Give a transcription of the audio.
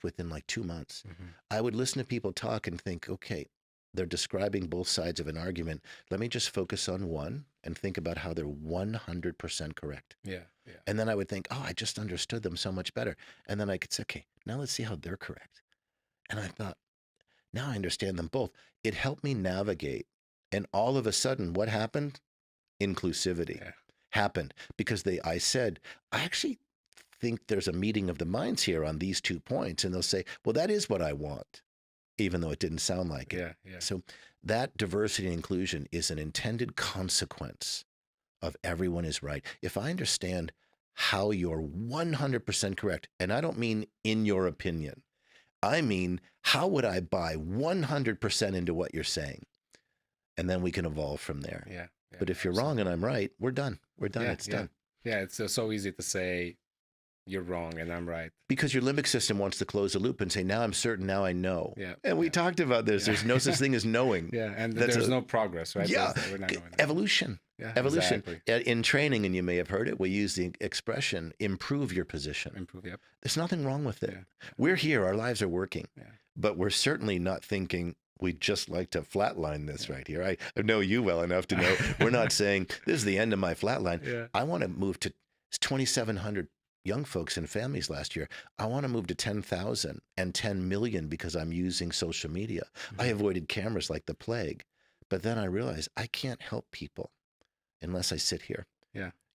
within like 2 months. Mm-hmm. I would listen to people talk and think, okay, they're describing both sides of an argument. Let me just focus on one and think about how they're 100% correct. Yeah. Yeah. And then I would think, oh, I just understood them so much better. And then I could say, okay, now let's see how they're correct. And I thought, now I understand them both. It helped me navigate. And all of a sudden, what happened? Inclusivity Yeah. happened because I said, I actually think there's a meeting of the minds here on these 2 points. And they'll say, well, that is what I want, even though it didn't sound like it. Yeah. Yeah. So that diversity and inclusion is an intended consequence of everyone is right. If I understand how you're 100% correct, and I don't mean in your opinion, I mean, how would I buy 100% into what you're saying? And then we can evolve from there. Yeah. Yeah. But if you're wrong and I'm right, we're done. We're done. Yeah. It's Yeah. done. Yeah. It's so easy to say you're wrong and I'm right. Because your limbic system wants to close the loop and say, now I'm certain, now I know. Yeah. And we talked about this. Yeah. There's no such thing as knowing. Yeah. And That's there's no progress, right? Yeah. We're not going Evolution. Yeah. Evolution. Exactly. In training, and you may have heard it, we use the expression, improve your position. Improve. Yep. There's nothing wrong with it. Yeah. We're here. Our lives are working. Yeah. But we're certainly not thinking we'd just like to flatline this right here. I know you well enough to know we're not saying this is the end of my flatline. Yeah. I want to move to 2,700 young folks and families last year. I want to move to 10,000 and 10 million because I'm using social media. Mm-hmm. I avoided cameras like the plague. But then I realized I can't help people unless I sit here. Yeah.